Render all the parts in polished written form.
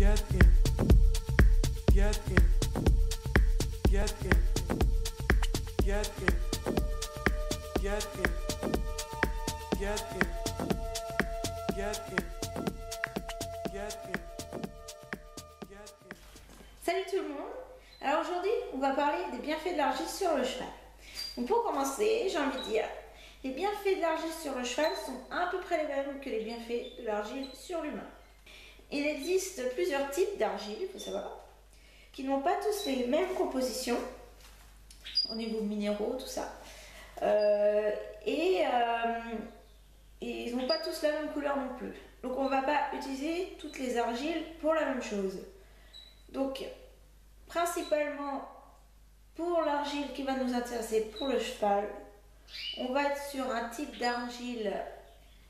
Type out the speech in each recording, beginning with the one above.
Get in. Get in. Get in. Get in. Get in. Get in. Get in. Get in. Get in. Salut tout le monde. Alors aujourd'hui, on va parler des bienfaits de l'argile sur le cheval. Donc pour commencer, j'ai envie de dire, les bienfaits de l'argile sur le cheval sont à peu près les mêmes que les bienfaits de l'argile sur l'humain. Il existe plusieurs types d'argile, il faut savoir, qui n'ont pas tous les mêmes compositions au niveau minéraux, tout ça. Et ils n'ont pas tous la même couleur non plus. Donc on ne va pas utiliser toutes les argiles pour la même chose. Donc principalement pour l'argile qui va nous intéresser pour le cheval, on va être sur un type d'argile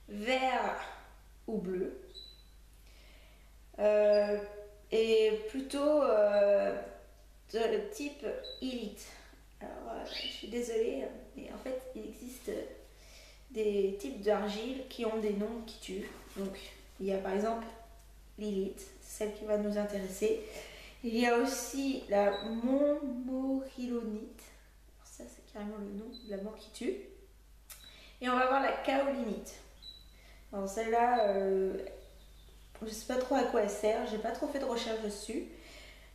vert ou bleu. Et plutôt de type élite. Alors je suis désolée, mais en fait il existe des types d'argile qui ont des noms qui tuent. Donc il y a par exemple l'élite, celle qui va nous intéresser. Il y a aussi la montmorillonite. Ça c'est carrément le nom de la mort qui tue. Et on va voir la kaolinite. Alors celle-là, je ne sais pas trop à quoi elle sert, j'ai pas trop fait de recherche dessus.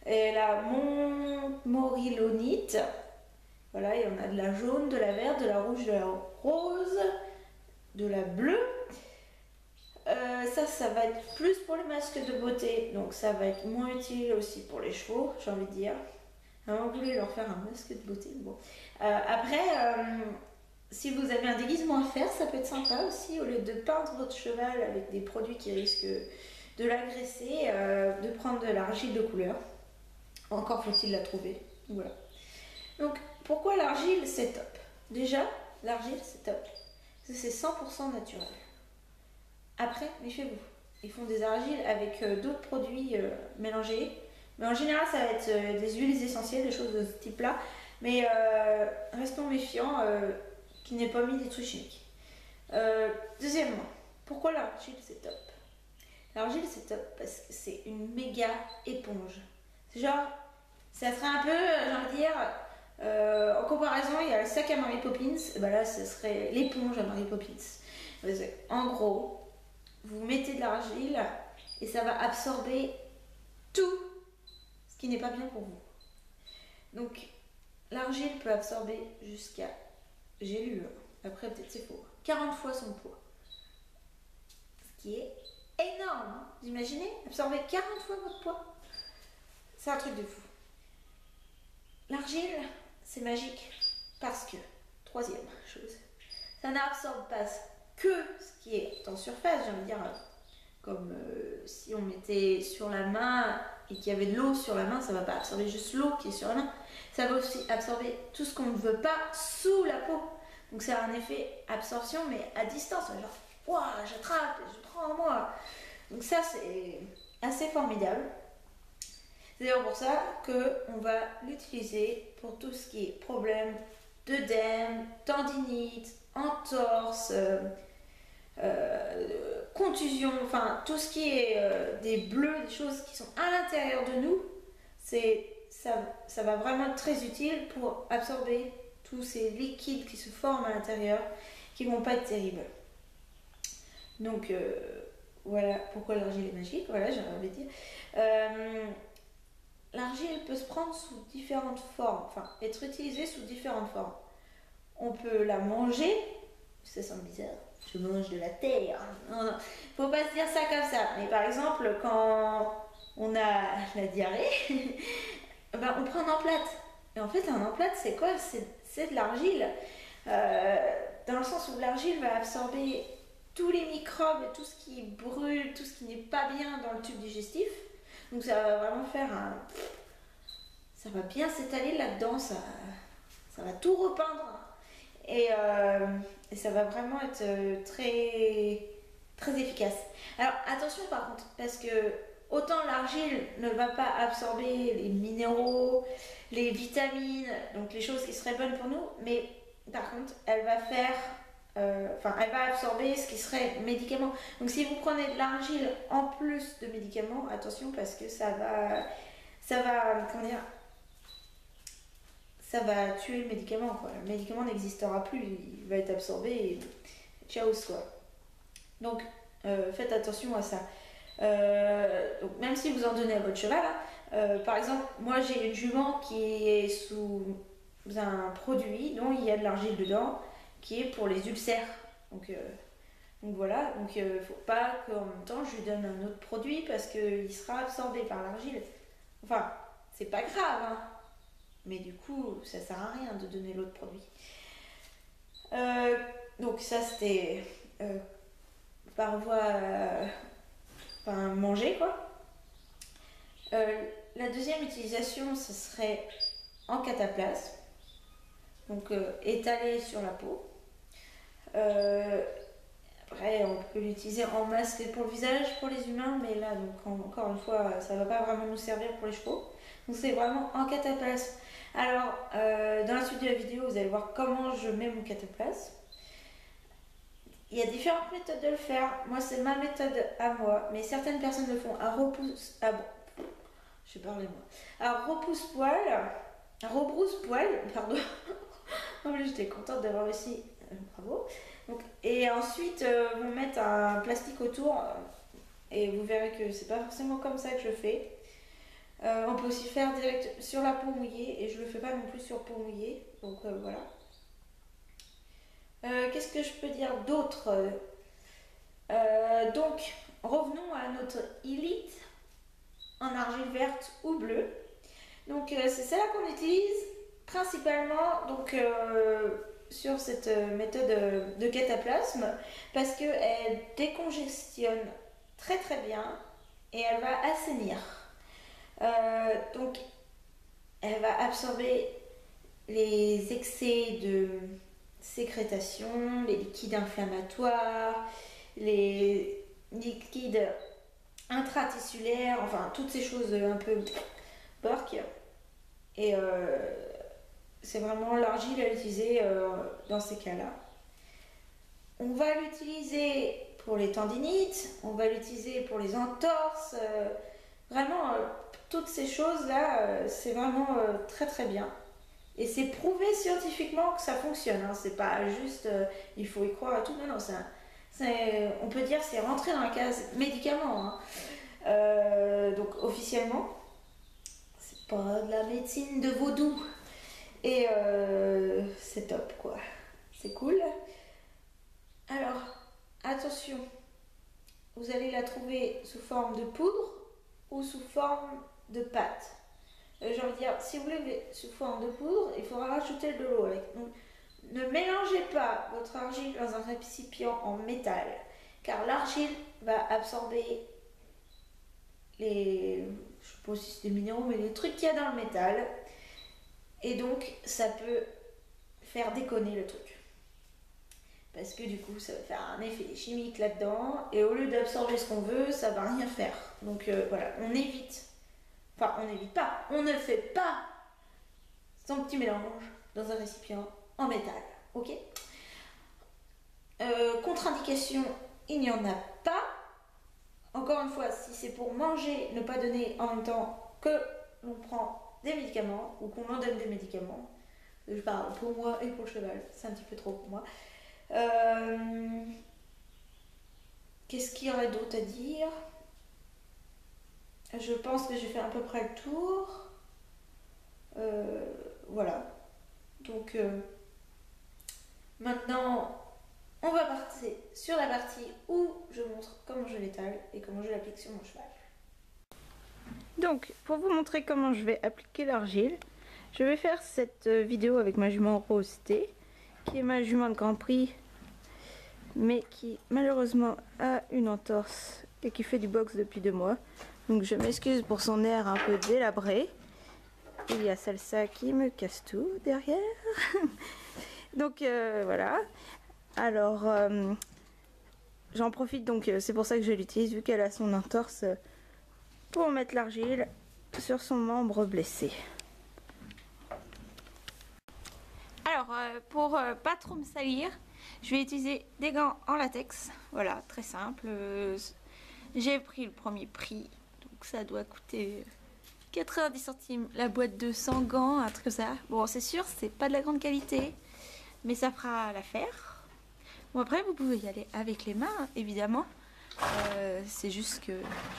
Et la montmorillonite, voilà, il y en a de la jaune, de la verte, de la rouge, de la rose, de la bleue. Ça va être plus pour les masques de beauté, donc ça va être moins utile aussi pour les chevaux, j'ai envie de dire. On voulait leur faire un masque de beauté. Bon. Après, si vous avez un déguisement à faire, ça peut être sympa aussi, au lieu de peindre votre cheval avec des produits qui risquent de l'agresser, de prendre de l'argile de couleur. Encore faut-il la trouver. Voilà. Donc, pourquoi l'argile c'est top? Déjà, l'argile c'est top, parce que c'est 100% naturel. Après, méfiez-vous. Ils font des argiles avec d'autres produits mélangés. Mais en général, ça va être des huiles essentielles, des choses de ce type-là. Mais restons méfiants qu'il n'ait pas mis des trucs chimiques. Deuxièmement, pourquoi l'argile c'est top? L'argile c'est top parce que c'est une méga éponge. C'est genre, ça serait un peu, j'ai envie de dire, en comparaison, il y a le sac à Mary Poppins. Et ben là, ce serait l'éponge à Mary Poppins. En gros, vous mettez de l'argile et ça va absorber tout ce qui n'est pas bien pour vous. Donc l'argile peut absorber jusqu'à, j'ai lu, après peut-être c'est faux, 40 fois son poids. Ce qui est énorme, hein. Vous imaginez absorber 40 fois votre poids? C'est un truc de fou. L'argile, c'est magique parce que, troisième chose, ça n'absorbe pas que ce qui est en surface, j'ai envie de dire, comme si on mettait sur la main et qu'il y avait de l'eau sur la main, ça ne va pas absorber juste l'eau qui est sur la main, ça va aussi absorber tout ce qu'on ne veut pas sous la peau. Donc c'est un effet absorption mais à distance, genre waouh, j'attrape, je prends en moi. Donc ça c'est assez formidable. C'est d'ailleurs pour ça qu'on va l'utiliser pour tout ce qui est problème d'œdème, tendinite, entorse, contusion, enfin tout ce qui est des bleus, des choses qui sont à l'intérieur de nous, ça va vraiment être très utile pour absorber tous ces liquides qui se forment à l'intérieur, qui vont pas être terribles. Donc voilà pourquoi l'argile est magique, voilà, j'ai envie de dire. L'argile peut se prendre sous différentes formes, enfin être utilisée sous différentes formes. On peut la manger, ça semble bizarre, je mange de la terre. Non, non, faut pas se dire ça comme ça. Mais par exemple, quand on a la diarrhée, ben on prend un emplâtre. Et en fait, un emplâtre, c'est quoi? C'est de l'argile. Dans le sens où l'argile va absorber tous les microbes, tout ce qui brûle, tout ce qui n'est pas bien dans le tube digestif. Donc ça va vraiment faire un... Ça va bien s'étaler là-dedans, ça va tout repeindre. Et ça va vraiment être très, très efficace. Alors attention par contre, parce que autant l'argile ne va pas absorber les minéraux, les vitamines, donc les choses qui seraient bonnes pour nous, mais par contre elle va faire enfin elle va absorber ce qui serait médicament. Donc si vous prenez de l'argile en plus de médicaments, attention parce que ça va, comment dire, ça va tuer le médicament, quoi. Le médicament n'existera plus, il va être absorbé et ciao quoi. Donc faites attention à ça. Donc même si vous en donnez à votre cheval, hein, par exemple, moi j'ai une jument qui est sous un produit dont il y a de l'argile dedans, qui est pour les ulcères. Donc voilà, donc faut pas qu'en même temps je lui donne un autre produit parce qu'il sera absorbé par l'argile. Enfin, c'est pas grave, hein. Mais du coup, ça sert à rien de donner l'autre produit. Donc ça c'était par voie enfin, manger quoi. La deuxième utilisation, ce serait en cataplasme, donc étalé sur la peau. Après, on peut l'utiliser en masque pour le visage, pour les humains, mais là, donc encore une fois, ça va pas vraiment nous servir pour les chevaux. Donc c'est vraiment en cataplasme. Alors, dans la suite de la vidéo, vous allez voir comment je mets mon cataplasme. Il y a différentes méthodes de le faire. Moi, c'est ma méthode à moi, mais certaines personnes le font à repousse... Ah bon, je vais parler moi. À repousse-poil, à rebrousse-poil, pardon. En plus, j'étais contente d'avoir réussi. Bravo. Donc, et ensuite, vous mettez un plastique autour et vous verrez que c'est pas forcément comme ça que je fais. On peut aussi faire direct sur la peau mouillée et je le fais pas non plus sur peau mouillée. Donc voilà. Qu'est-ce que je peux dire d'autre? Donc, revenons à notre Elite en argile verte ou bleue. Donc, c'est celle-là qu'on utilise principalement donc, sur cette méthode de cataplasme parce qu'elle décongestionne très très bien et elle va assainir. Donc, elle va absorber les excès de sécrétation, les liquides inflammatoires, les liquides intratissulaires, enfin toutes ces choses un peu porques. Et c'est vraiment l'argile à utiliser dans ces cas-là. On va l'utiliser pour les tendinites, on va l'utiliser pour les entorses, vraiment toutes ces choses-là, c'est vraiment très très bien. Et c'est prouvé scientifiquement que ça fonctionne, hein. C'est pas juste il faut y croire et tout, non, non, on peut dire c'est rentré dans la case médicament, hein. Donc officiellement, c'est pas de la médecine de vaudou. Et c'est top quoi, c'est cool. Alors, attention, vous allez la trouver sous forme de poudre ou sous forme de pâte. J'ai envie de dire, si vous voulez sous forme de poudre, il faudra rajouter de l'eau avec. Donc, ne mélangez pas votre argile dans un récipient en métal, car l'argile va absorber les, je sais pas si c'est des minéraux, mais les trucs qu'il y a dans le métal, et donc ça peut faire déconner le truc. Parce que du coup, ça va faire un effet chimique là-dedans, et au lieu d'absorber ce qu'on veut, ça va rien faire. Donc voilà, on évite. Enfin, on n'évite pas, on ne fait pas son petit mélange dans un récipient en métal, ok? Contre-indication, il n'y en a pas. Encore une fois, si c'est pour manger, ne pas donner en même temps que l'on prend des médicaments ou qu'on en donne des médicaments. Je parle pour moi et pour le cheval, c'est un petit peu trop pour moi. Qu'est-ce qu'il y aurait d'autre à dire? Je pense que j'ai fait à peu près le tour. Voilà. Donc maintenant, on va partir sur la partie où je montre comment je l'étale et comment je l'applique sur mon cheval. Donc, pour vous montrer comment je vais appliquer l'argile, je vais faire cette vidéo avec ma jument Rosté, qui est ma jument de Grand Prix, mais qui malheureusement a une entorse et qui fait du box depuis 2 mois. Donc je m'excuse pour son air un peu délabré. Il y a Salsa qui me casse tout derrière. Donc voilà. Alors j'en profite, donc c'est pour ça que je l'utilise vu qu'elle a son entorse, pour mettre l'argile sur son membre blessé. Alors pour pas trop me salir, Je vais utiliser des gants en latex. Voilà, très simple. J'ai pris le premier prix. Donc ça doit coûter 90 centimes la boîte de 100 gants, un truc comme ça. Bon, c'est sûr, c'est pas de la grande qualité, mais ça fera l'affaire. Bon, après, vous pouvez y aller avec les mains, évidemment. C'est juste que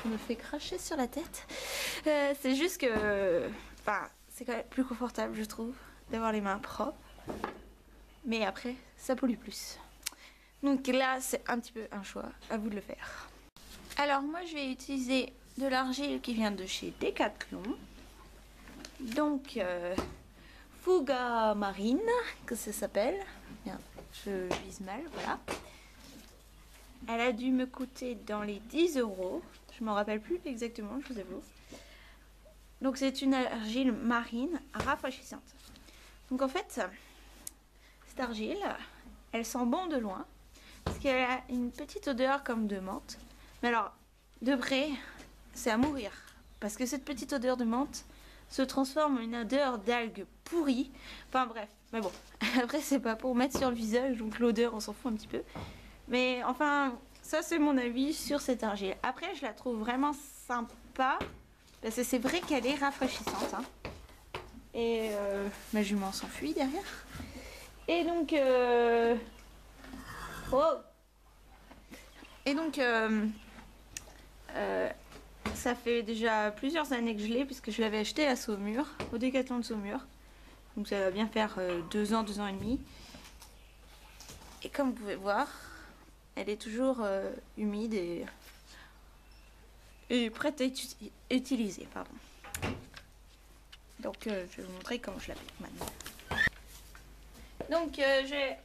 je me fais cracher sur la tête. C'est juste que... Enfin, c'est quand même plus confortable, je trouve, d'avoir les mains propres. Mais après, ça pollue plus. Donc là, c'est un petit peu un choix. À vous de le faire. Alors, moi, je vais utiliser de l'argile qui vient de chez Decathlon. Donc, Fuga Marine, que ça s'appelle. Bien, je vise mal, voilà. Elle a dû me coûter dans les 10 €. Je m'en rappelle plus exactement, je vous avoue. Donc c'est une argile marine rafraîchissante. Donc en fait, cette argile, elle sent bon de loin. Parce qu'elle a une petite odeur comme de menthe. Mais alors, de près, c'est à mourir. Parce que cette petite odeur de menthe se transforme en une odeur d'algues pourries. Enfin bref, mais bon. Après, c'est pas pour mettre sur le visage, donc l'odeur, on s'en fout un petit peu. Mais enfin, ça c'est mon avis sur cette argile. Après, je la trouve vraiment sympa. Parce que c'est vrai qu'elle est rafraîchissante. Hein. Et ma jument s'enfuit derrière. Et donc... Oh. Et donc... ça fait déjà plusieurs années que je l'ai. Puisque je l'avais acheté à Saumur. Au Décathlon de Saumur. Donc ça va bien faire 2 ans, 2 ans et demi. Et comme vous pouvez voir... Elle est toujours humide et prête à utiliser. Pardon. Donc je vais vous montrer comment je l'applique maintenant. Donc je vais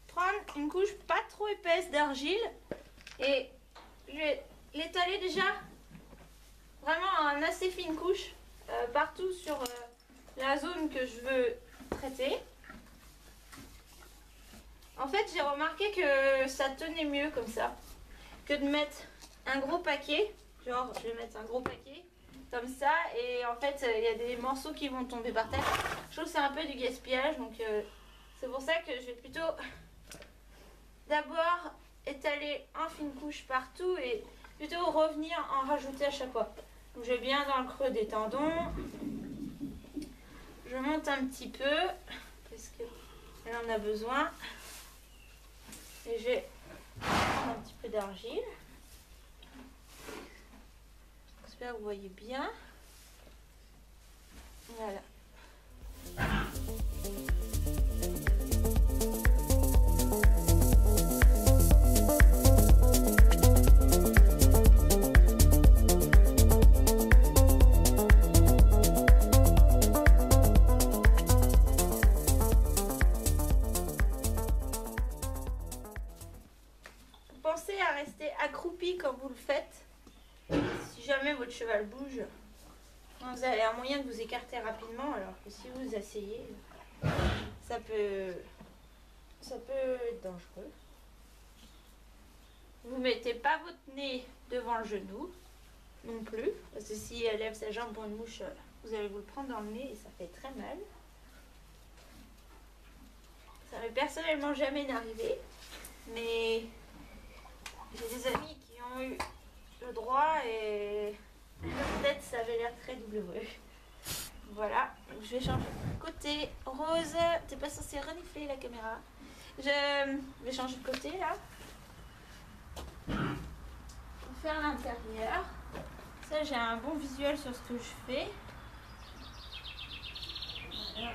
prendre une couche pas trop épaisse d'argile et je vais l'étaler déjà vraiment en assez fine couche partout sur la zone que je veux traiter. En fait, j'ai remarqué que ça tenait mieux comme ça que de mettre un gros paquet. Genre, je vais mettre un gros paquet comme ça et en fait, il y a des morceaux qui vont tomber par terre. Je trouve que c'est un peu du gaspillage, donc c'est pour ça que je vais plutôt d'abord étaler en fine couche partout et plutôt revenir en rajouter à chaque fois. Donc, je vais bien dans le creux des tendons. Je monte un petit peu parce qu'elle en a besoin. Et je vais prendre un petit peu d'argile. J'espère que vous voyez bien. Voilà. Pensez à rester accroupi quand vous le faites. Si jamais votre cheval bouge, vous avez un moyen de vous écarter rapidement, alors que si vous asseyez, ça peut être dangereux. Vous ne mettez pas votre nez devant le genou non plus, parce que si elle lève sa jambe pour une mouche, vous allez vous le prendre dans le nez et ça fait très mal. Ça m'est personnellement jamais arrivé, mais j'ai des amis qui ont eu le droit et peut-être ça avait l'air très douloureux. Voilà, donc je vais changer de côté. Rose, t'es pas censé renifler la caméra. Je vais changer de côté là. Pour faire l'intérieur. Ça, j'ai un bon visuel sur ce que je fais. Voilà.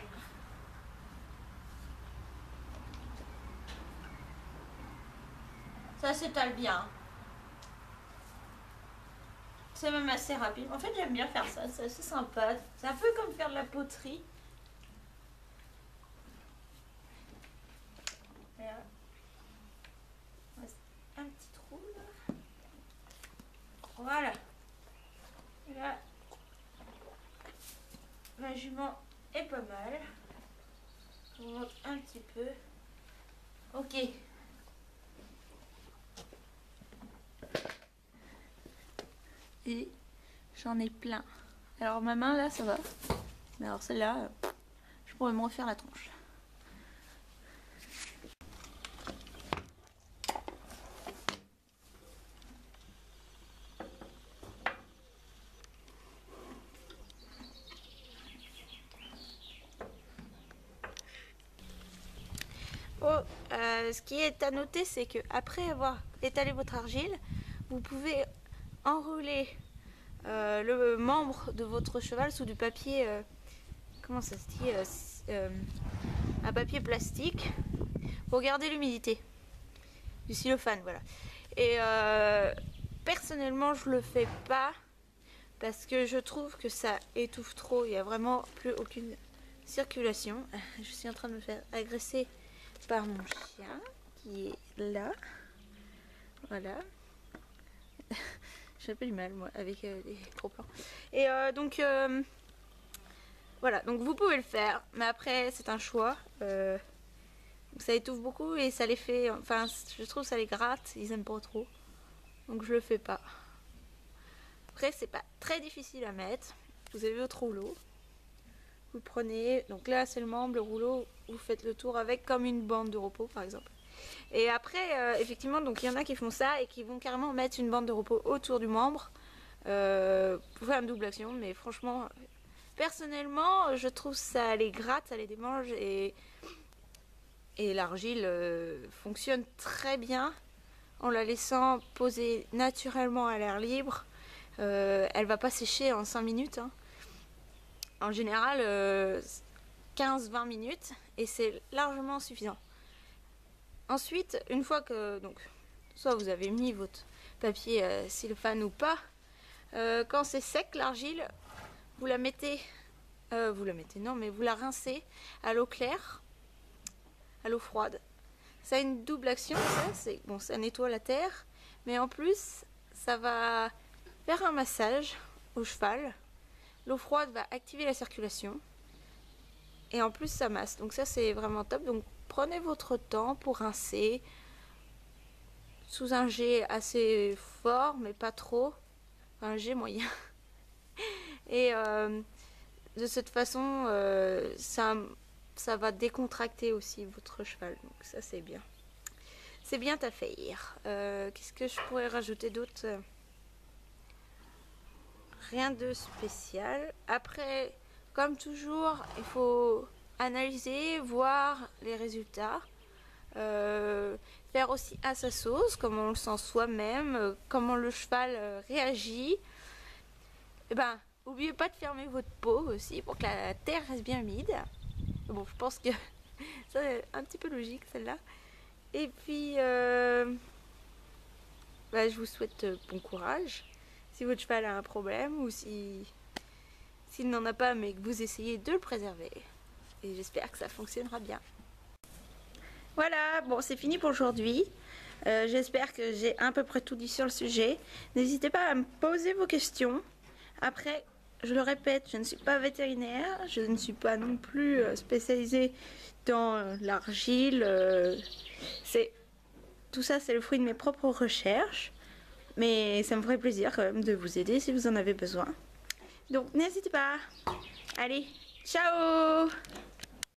Ça s'étale bien. C'est même assez rapide. En fait, j'aime bien faire ça. C'est assez sympa. C'est un peu comme faire de la poterie. Voilà. Un petit trou là. Voilà. Et là, ma jument est pas mal. Je vous montre un petit peu. Ok. Et j'en ai plein. Alors ma main là ça va. Mais alors celle-là, je pourrais me refaire la tronche. ce qui est à noter, c'est que après avoir étalé votre argile, vous pouvez enrouler le membre de votre cheval sous du papier, comment ça se dit, un papier plastique pour garder l'humidité, du cellophane, voilà. Et personnellement, je le fais pas parce que je trouve que ça étouffe trop. Il n'y a vraiment plus aucune circulation. Je suis en train de me faire agresser par mon chien qui est là. Voilà. J'ai un peu du mal moi avec les gros plans. Et donc voilà, donc vous pouvez le faire, mais après c'est un choix. Ça étouffe beaucoup et ça les fait, enfin je trouve que ça les gratte, ils aiment pas trop. Donc je le fais pas. Après c'est pas très difficile à mettre. Vous avez votre rouleau. Vous prenez, donc là c'est le membre, le rouleau, vous faites le tour avec comme une bande de repos par exemple. Et après effectivement donc il y en a qui font ça et qui vont carrément mettre une bande de repos autour du membre pour faire une double action. Mais franchement personnellement je trouve ça les gratte, ça les démange et l'argile fonctionne très bien en la laissant poser naturellement à l'air libre. Elle va pas sécher en 5 minutes. Hein. En général, 15-20 minutes et c'est largement suffisant. Ensuite, une fois que donc, soit vous avez mis votre papier cellophane ou pas, quand c'est sec l'argile, vous la mettez, non mais vous la rincez à l'eau claire, à l'eau froide. Ça a une double action, ça nettoie la terre, mais en plus ça va faire un massage au cheval. L'eau froide va activer la circulation et en plus ça masse, donc ça c'est vraiment top. Donc prenez votre temps pour rincer sous un jet assez fort mais pas trop, un jet moyen. Et de cette façon ça va décontracter aussi votre cheval, donc ça c'est bien. C'est bien à faire. Qu'est-ce que je pourrais rajouter d'autre? Rien de spécial. Après, comme toujours, il faut analyser, voir les résultats. Faire aussi à sa sauce, comment on le sent soi-même, comment le cheval réagit. Et ben, n'oubliez pas de fermer votre pot aussi pour que la terre reste bien humide. Bon, je pense que ça c'est un petit peu logique celle-là. Et puis, je vous souhaite bon courage. Si votre cheval a un problème ou s'il n'en a pas mais que vous essayez de le préserver. Et j'espère que ça fonctionnera bien. Voilà, bon c'est fini pour aujourd'hui. J'espère que j'ai à peu près tout dit sur le sujet. N'hésitez pas à me poser vos questions. Après, je le répète, je ne suis pas vétérinaire, je ne suis pas non plus spécialisée dans l'argile. Tout ça c'est le fruit de mes propres recherches. Mais ça me ferait plaisir quand même de vous aider si vous en avez besoin. Donc n'hésitez pas. Allez, ciao!